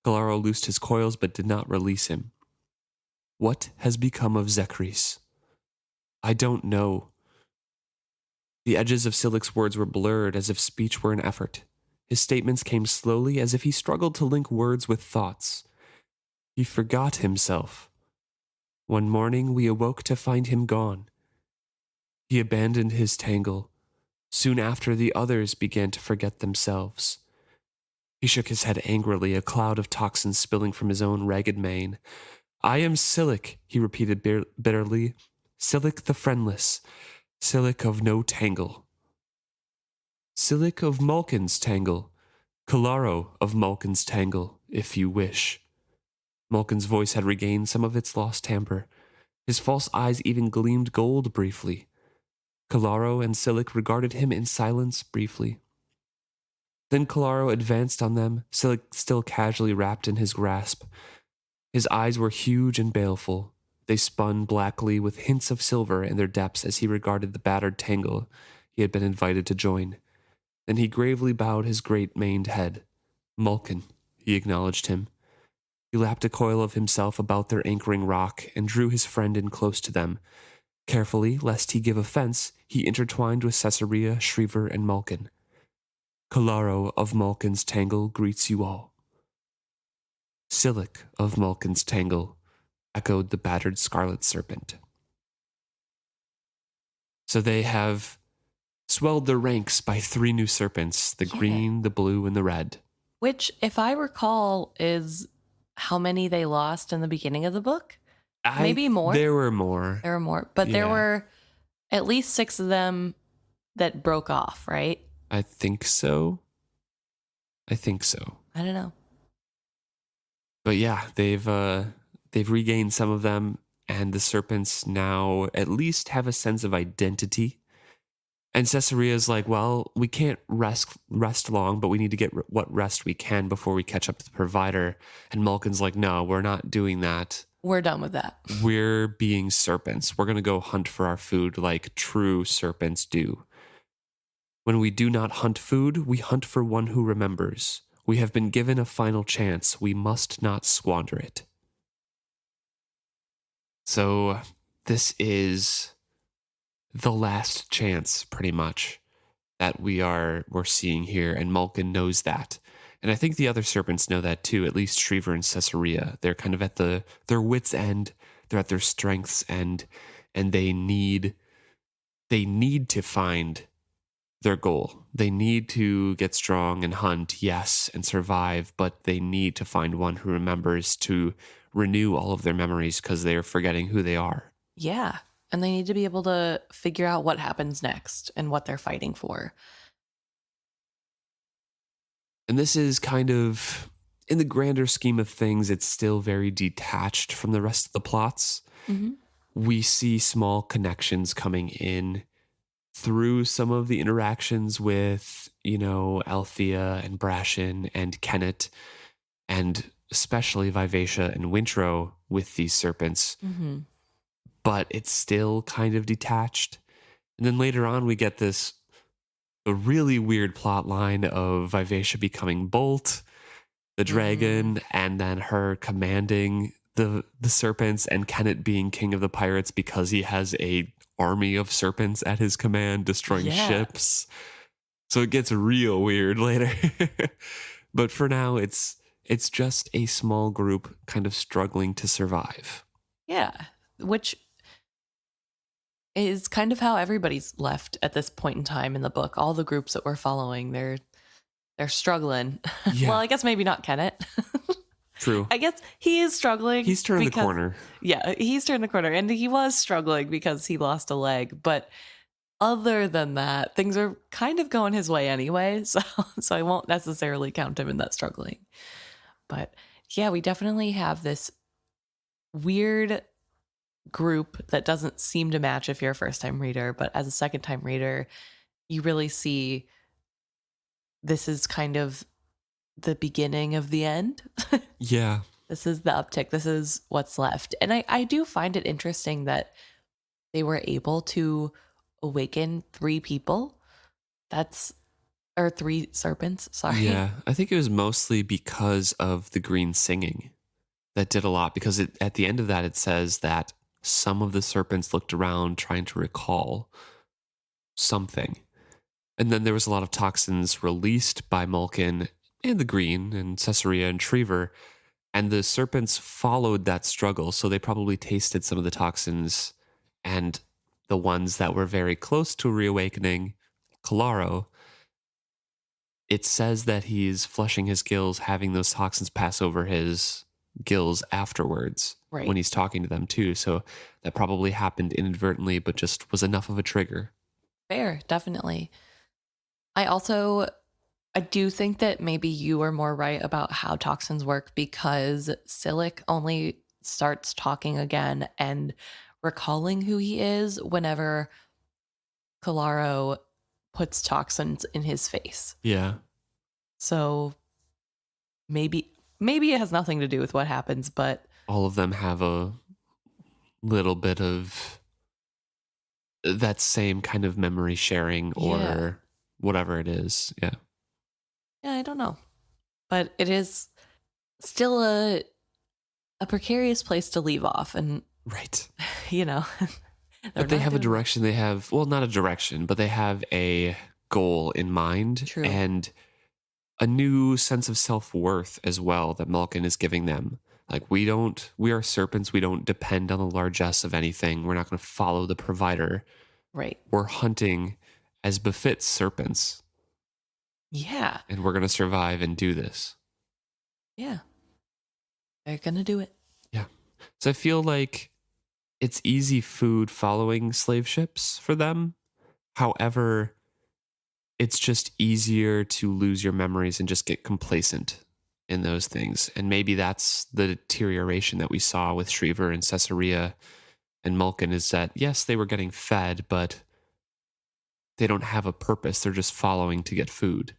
Galaro loosed his coils but did not release him. What has become of Zekris? I don't know. The edges of Silic's words were blurred as if speech were an effort. His statements came slowly as if he struggled to link words with thoughts. He forgot himself. One morning we awoke to find him gone. He abandoned his tangle. Soon after, the others began to forget themselves. He shook his head angrily, a cloud of toxins spilling from his own ragged mane. I am Silic, he repeated bitterly. Silic the friendless. Silic of no tangle. Silic of Maulkin's tangle. Kalaro of Maulkin's tangle, if you wish. Maulkin's voice had regained some of its lost timbre. His false eyes even gleamed gold briefly. Kalaro and Silic regarded him in silence briefly. Then Kalaro advanced on them, Silic still casually wrapped in his grasp. His eyes were huge and baleful. They spun blackly with hints of silver in their depths as he regarded the battered tangle he had been invited to join. Then he gravely bowed his great maned head. Maulkin, he acknowledged him. He lapped a coil of himself about their anchoring rock and drew his friend in close to them. Carefully, lest he give offense, he intertwined with Sessurea, Shreever, and Maulkin. Kalaro of Maulkin's tangle greets you all. Silic of Maulkin's tangle, echoed the battered scarlet serpent. So they have swelled their ranks by 3 new serpents, the green, the blue, and the red. Which, if I recall, is how many they lost in the beginning of the book. Maybe more. There were more. There were more. But there were at least 6 of them that broke off, right? I think so. I don't know. But yeah, they've regained some of them, and the serpents now at least have a sense of identity. And Sessurea is like, well, we can't rest long, but we need to get what rest we can before we catch up to the provider. And Maulkin's like, no, we're not doing that. We're done with that. We're being serpents. We're going to go hunt for our food like true serpents do. When we do not hunt food, we hunt for one who remembers. We have been given a final chance. We must not squander it. So this is the last chance, pretty much, that we're seeing here, and Maulkin knows that. And I think the other serpents know that too, at least Shreever and Sessurea. They're kind of at their wits' end. They're at their strength's end, and they need to find their goal. They need to get strong and hunt, yes, and survive, but they need to find one who remembers to renew all of their memories because they are forgetting who they are. Yeah. And they need to be able to figure out what happens next and what they're fighting for. And this is kind of, in the grander scheme of things, it's still very detached from the rest of the plots. Mm-hmm. We see small connections coming in through some of the interactions with, Althea and Brashen and Kennet, and especially Vivacia and Wintro with these serpents. Mm-hmm. But it's still kind of detached. And then later on, we get this a really weird plot line of Vivacia becoming Bolt, the Mm, dragon, and then her commanding the serpents, and Kenneth being king of the pirates because he has a army of serpents at his command destroying yeah. ships. So it gets real weird later. But for now it's just a small group kind of struggling to survive. Yeah. Which is kind of how everybody's left at this point in time in the book. All the groups that we're following, they're struggling. Well, Yeah, I guess maybe not Kenneth. true. I guess he is struggling. He's turned the because, corner. Yeah, he's turned the corner, and he was struggling because he lost a leg. But other than that, things are kind of going his way anyway. So I won't necessarily count him in that struggling. But yeah, we definitely have this weird group that doesn't seem to match if you're a first time reader, but as a second time reader, you really see this is kind of the beginning of the end. Yeah. This is the uptick. This is what's left. And I do find it interesting that they were able to awaken 3 people. Or 3 serpents, sorry. Yeah, I think it was mostly because of the green singing that did a lot, because at the end of that it says that some of the serpents looked around trying to recall something. And then there was a lot of toxins released by Maulkin and the Green and Sessurea and Shreever, and the serpents followed that struggle, so they probably tasted some of the toxins, and the ones that were very close to reawakening, Kalaro, it says that he's flushing his gills, having those toxins pass over his gills afterwards Right. when he's talking to them too. So that probably happened inadvertently, but just was enough of a trigger. Fair, definitely. I do think that maybe you are more right about how toxins work, because Silic only starts talking again and recalling who he is whenever Kalaro puts toxins in his face. Yeah. So maybe it has nothing to do with what happens, but All of them have a little bit of that same kind of memory sharing or Yeah. whatever it is. Yeah. yeah, I don't know. But it is still a precarious place to leave off, and Right. you know, But they have a direction. They have, well, not a direction, but they have a goal in mind. True. And a new sense of self-worth as well that Maulkin is giving them. Like, we are serpents. We don't depend on the largesse of anything. We're not going to follow the provider. Right. We're hunting as befits serpents. Yeah. And we're going to survive and do this. Yeah. They're going to do it. Yeah. So I feel like it's easy food following slave ships for them. However, it's just easier to lose your memories and just get complacent in those things. And maybe that's the deterioration that we saw with Shreever and Sessurea and Maulkin, is that, yes, they were getting fed, but they don't have a purpose. They're just following to get food.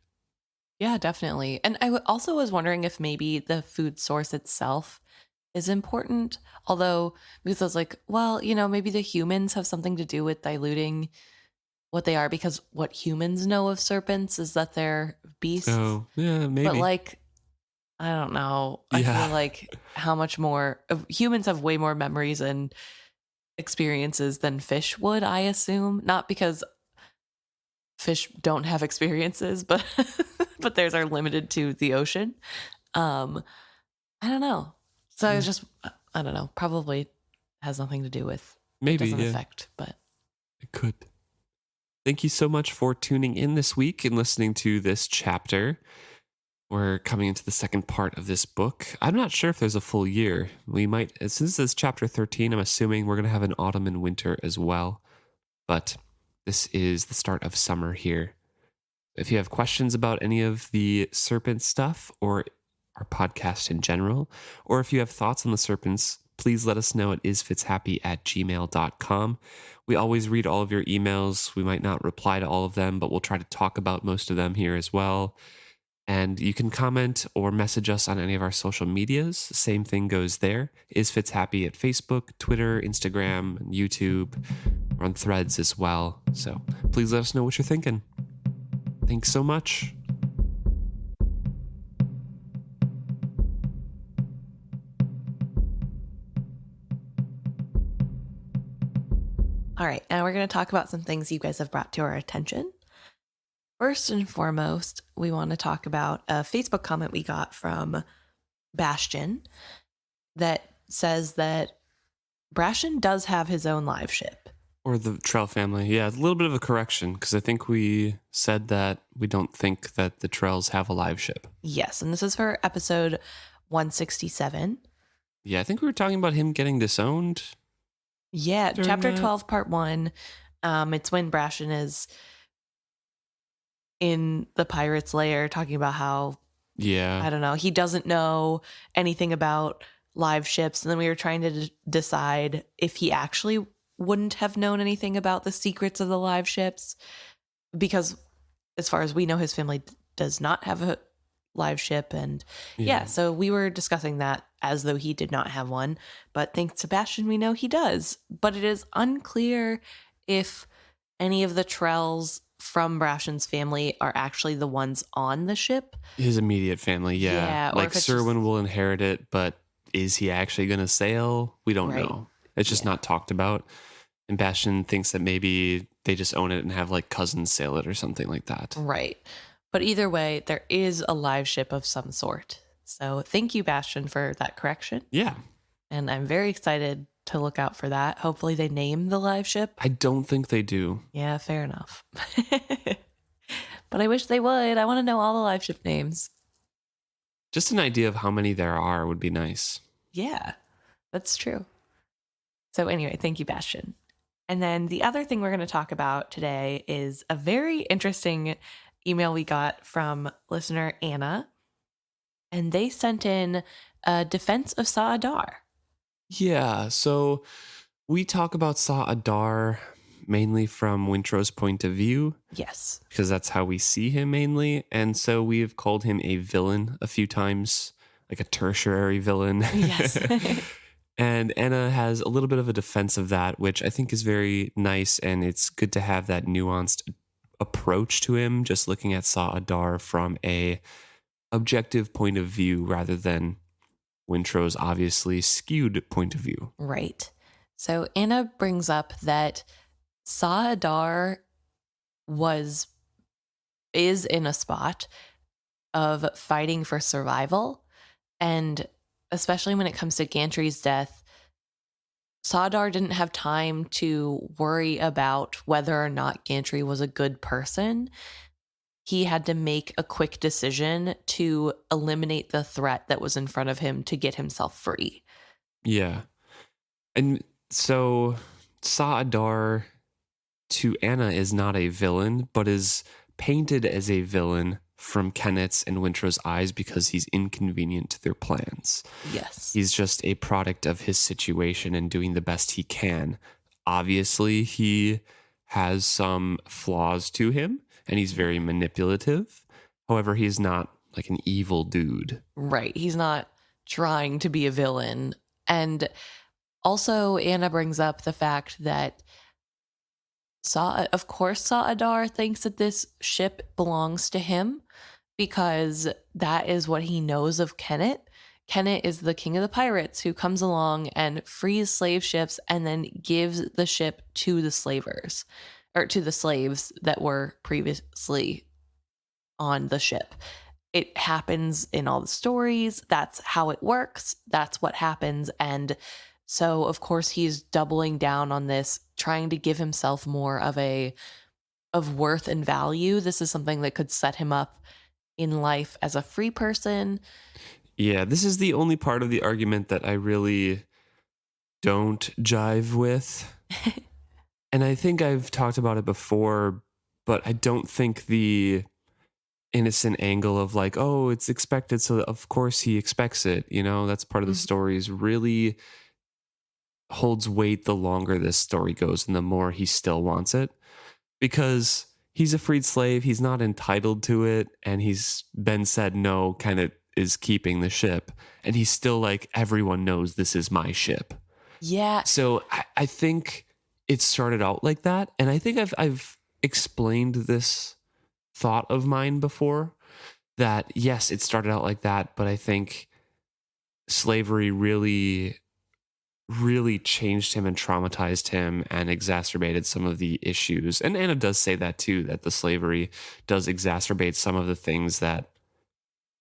Yeah, definitely. And also was wondering if maybe the food source itself is important. Although, because I was like, well, maybe the humans have something to do with diluting what they are, because what humans know of serpents is that they're beasts. So, yeah, maybe. But I don't know. I Yeah. feel like how much more humans have way more memories and experiences than fish would, I assume. Not because fish don't have experiences, but but theirs are limited to the ocean. I don't know. So I was just, I don't know, probably has nothing to do with, Maybe, doesn't yeah. affect, but It could. Thank you so much for tuning in this week and listening to this chapter. We're coming into the second part of this book. I'm not sure if there's a full year. We might, since this is chapter 13, I'm assuming we're going to have an autumn and winter as well. But this is the start of summer here. If you have questions about any of the serpent stuff or our podcast in general, or if you have thoughts on the serpents, please let us know at isfitshappy@gmail.com. We always read all of your emails. We might not reply to all of them, but we'll try to talk about most of them here as well. And you can comment or message us on any of our social medias. Same thing goes there. isfitshappy at Facebook, Twitter, Instagram, and YouTube. We're on Threads as well. So please let us know what you're thinking. Thanks so much. All right, now we're going to talk about some things you guys have brought to our attention. First and foremost, we want to talk about a Facebook comment we got from Bastion that says that Brashen does have his own live ship. Or the Trell family. Yeah, a little bit of a correction, because I think we said that we don't think that the Trells have a live ship. Yes, and this is for episode 167. Yeah, I think we were talking about him getting disowned. Yeah, during chapter that. 12, part 1. It's when Brashen is in the pirate's lair talking about how, Yeah. I don't know, he doesn't know anything about live ships. And then we were trying to decide if he actually wouldn't have known anything about the secrets of the live ships. Because as far as we know, his family does not have a live ship. And yeah, so we were discussing that as though he did not have one. But thanks to Sebastian, we know he does. But it is unclear if any of the Trells from Brashen's family are actually the ones on the ship. His immediate family, yeah. Yeah, or like if it's Serwyn will inherit it, but is he actually going to sail? We don't Right. know. It's just Yeah. not talked about. And Bastion thinks that maybe they just own it and have like cousins sail it or something like that. Right. But either way, there is a live ship of some sort. So thank you, Bastion, for that correction. Yeah. And I'm very excited to look out for that. Hopefully they name the live ship. I don't think they do. Yeah, fair enough. But I wish they would. I want to know all the live ship names. Just an idea of how many there are would be nice. Yeah, that's true. So anyway, thank you, Bastion. And then the other thing we're going to talk about today is a very interesting email we got from listener Anna. And they sent in a defense of Sa'adar. Yeah, so we talk about Sa'adar mainly from Wintrow's point of view, Yes. because that's how we see him mainly. And so we've called him a villain a few times, like a tertiary villain. Yes. And Anna has a little bit of a defense of that, which I think is very nice. And it's good to have that nuanced approach to him, just looking at Sa'adar from a objective point of view rather than Wintrow's obviously skewed point of view. Right. So Anna brings up that Sa'adar is in a spot of fighting for survival. And especially when it comes to Gantry's death, Sa'adar didn't have time to worry about whether or not Gantry was a good person. He had to make a quick decision to eliminate the threat that was in front of him to get himself free. Yeah. And so Sa'adar to Anna is not a villain, but is painted as a villain from Kenneth's and Wintrow's eyes because he's inconvenient to their plans. Yes. He's just a product of his situation and doing the best he can. Obviously, he has some flaws to him and he's very manipulative. However, he's not like an evil dude. Right. He's not trying to be a villain. And also, Anna brings up the fact that of course, Sa'adar thinks that this ship belongs to him because that is what he knows of Kenneth. Kenneth is the king of the pirates who comes along and frees slave ships and then gives the ship to the slavers, or to the slaves that were previously on the ship. It happens in all the stories. That's how it works. That's what happens. And so, of course, he's doubling down on this, trying to give himself more of worth and value. This is something that could set him up in life as a free person. Yeah, this is the only part of the argument that I really don't jive with. And I think I've talked about it before, but I don't think the innocent angle of like, oh, it's expected, so of course he expects it. You know, that's part of the stories really holds weight the longer this story goes and the more he still wants it, because he's a freed slave. He's not entitled to it. And he's been said no, kind of is keeping the ship. And he's still like, everyone knows this is my ship. Yeah. So I think it started out like that. And I think I've explained this thought of mine before, that yes, it started out like that, but I think slavery really changed him and traumatized him and exacerbated some of the issues. And Anna does say that too, that the slavery does exacerbate some of the things that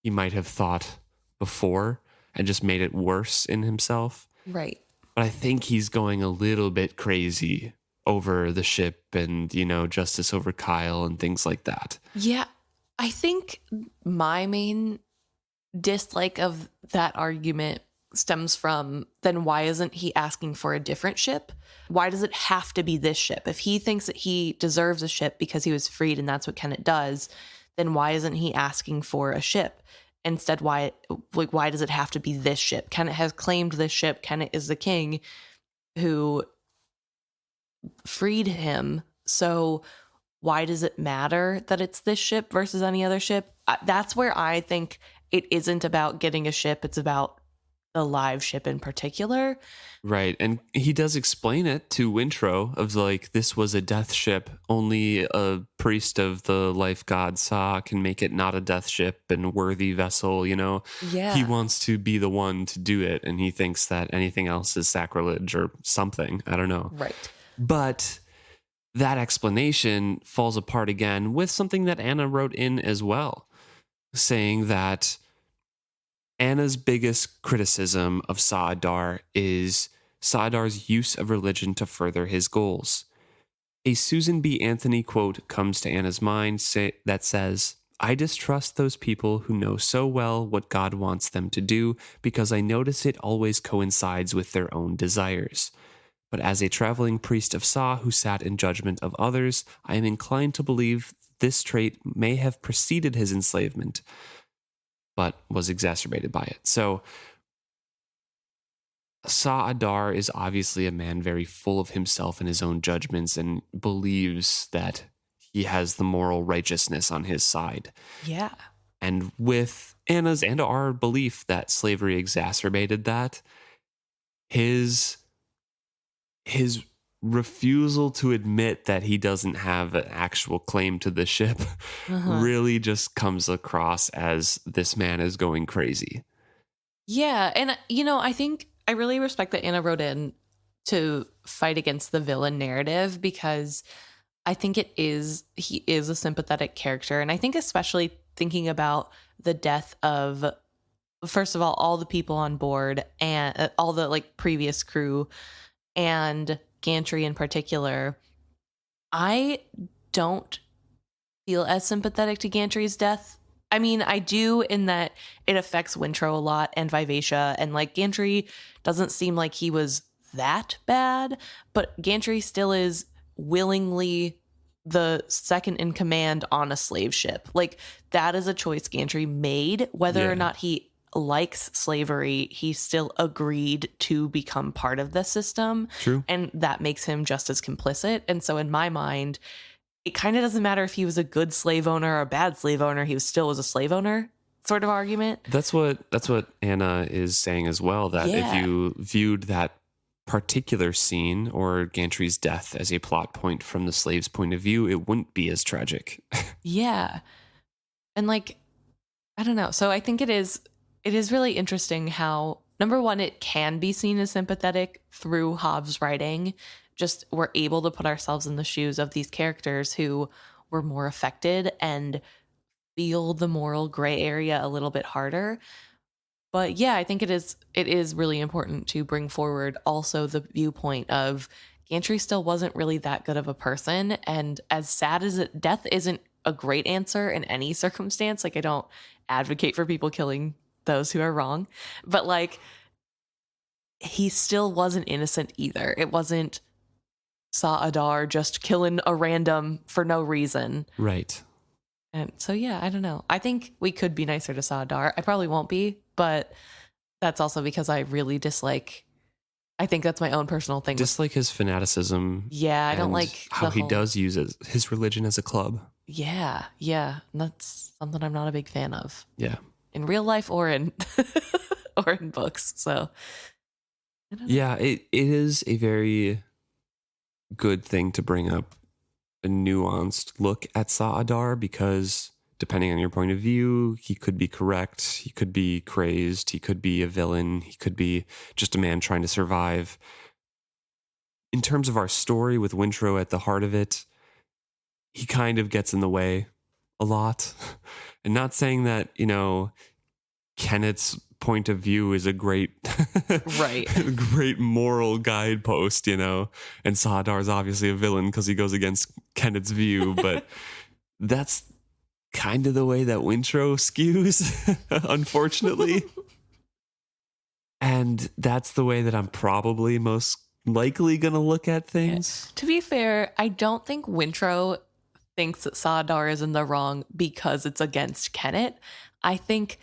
he might have thought before and just made it worse in himself. Right. But I think he's going a little bit crazy over the ship and, justice over Kyle and things like that. Yeah. I think my main dislike of that argument stems from, then why isn't he asking for a different ship? Why does it have to be this ship? If he thinks that he deserves a ship because he was freed and that's what Kenneth does, then why isn't he asking for a ship? Instead, why does it have to be this ship? Kenneth has claimed this ship. Kenneth is the king who freed him. So why does it matter that it's this ship versus any other ship? That's where I think it isn't about getting a ship. It's about the live ship in particular. Right. And he does explain it to Wintro of like, this was a death ship. Only a priest of the life god Sa can make it not a death ship and worthy vessel, Yeah. He wants to be the one to do it. And he thinks that anything else is sacrilege or something. I don't know. Right. But that explanation falls apart again with something that Anna wrote in as well, saying that Anna's biggest criticism of Sa'adar is Sa'adar's use of religion to further his goals. A Susan B. Anthony quote comes to Anna's mind that says, "I distrust those people who know so well what God wants them to do because I notice it always coincides with their own desires. But as a traveling priest of Sa who sat in judgment of others, I am inclined to believe this trait may have preceded his enslavement, but was exacerbated by it." So Sa'adar is obviously a man very full of himself and his own judgments and believes that he has the moral righteousness on his side. Yeah. And with Anna's and our belief that slavery exacerbated that, his refusal to admit that he doesn't have an actual claim to the ship really just comes across as this man is going crazy. Yeah. And, I think I really respect that Anna wrote in to fight against the villain narrative because I think he is a sympathetic character. And I think especially thinking about the death of, first of all the people on board and all the previous crew and Gantry in particular, I don't feel as sympathetic to Gantry's death. I mean, I do in that it affects Wintro a lot and Vivacia, and Gantry doesn't seem like he was that bad, but Gantry still is willingly the second in command on a slave ship. That is a choice Gantry made. Whether or not he likes slavery, he still agreed to become part of the system. True. And that makes him just as complicit. And so in my mind, it kind of doesn't matter if he was a good slave owner or a bad slave owner, he still was a slave owner sort of argument. That's what Anna is saying as well, that if you viewed that particular scene or Gantry's death as a plot point from the slave's point of view, it wouldn't be as tragic. Yeah. And I don't know. So I think it is really interesting how, number one, it can be seen as sympathetic through Hobb's writing. Just we're able to put ourselves in the shoes of these characters who were more affected and feel the moral gray area a little bit harder. But yeah, I think it is really important to bring forward also the viewpoint of Gantry still wasn't really that good of a person. And as sad as death isn't a great answer in any circumstance. I don't advocate for people killing those who are wrong, but he still wasn't innocent either. It wasn't Sa'adar just killing a random for no reason. Right. And so, yeah, I don't know. I think we could be nicer to Sa'adar. I probably won't be, but that's also because I really dislike, I think that's my own personal thing. Dislike his fanaticism. Yeah, I don't like how he does use his religion as a club. Yeah. And that's something I'm not a big fan of. Yeah. In real life or in or in books. So yeah, it is a very good thing to bring up a nuanced look at Sa'adar because depending on your point of view, he could be correct, he could be crazed, he could be a villain, he could be just a man trying to survive. In terms of our story with Wintrow at the heart of it, he kind of gets in the way a lot. And not saying that, Kenneth's point of view is a great Right. great moral guidepost, and Sa'adar's obviously a villain because he goes against Kenneth's view, but that's kind of the way that Wintrow skews, unfortunately. And that's the way that I'm probably most likely going to look at things. Yeah. To be fair, I don't think Wintrow thinks that Sa'adar is in the wrong because it's against Kenneth. I think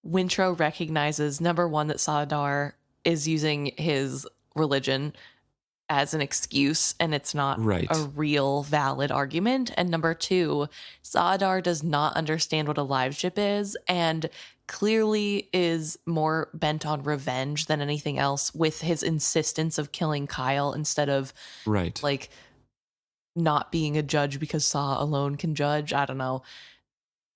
Wintrow recognizes, number one, that Sa'adar is using his religion as an excuse and it's not Right. a real valid argument. And number two, Sa'adar does not understand what a live ship is and clearly is more bent on revenge than anything else with his insistence of killing Kyle instead of Right. like not being a judge because Sa alone can judge. I don't know.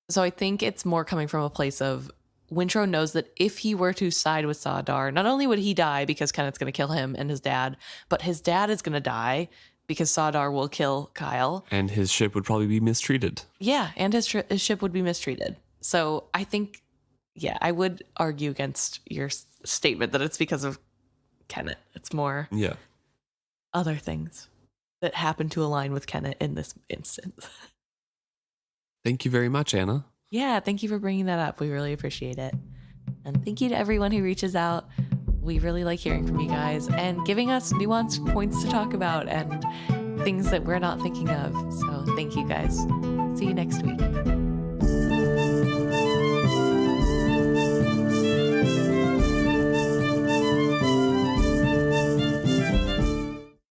So I think it's more coming from a place of Wintrow knows that if he were to side with Sa'adar, not only would he die because Kenneth's going to kill him and his dad, but his dad is going to die because Sa'adar will kill Kyle. And his ship would probably be mistreated. Yeah, and his ship would be mistreated. So I think, I would argue against your statement that it's because of Kenneth. It's more other things that happen to align with Kenneth in this instance. Thank you very much, Anna. Yeah, thank you for bringing that up. We really appreciate it. And thank you to everyone who reaches out. We really like hearing from you guys and giving us nuanced points to talk about and things that we're not thinking of. So thank you guys. See you next week.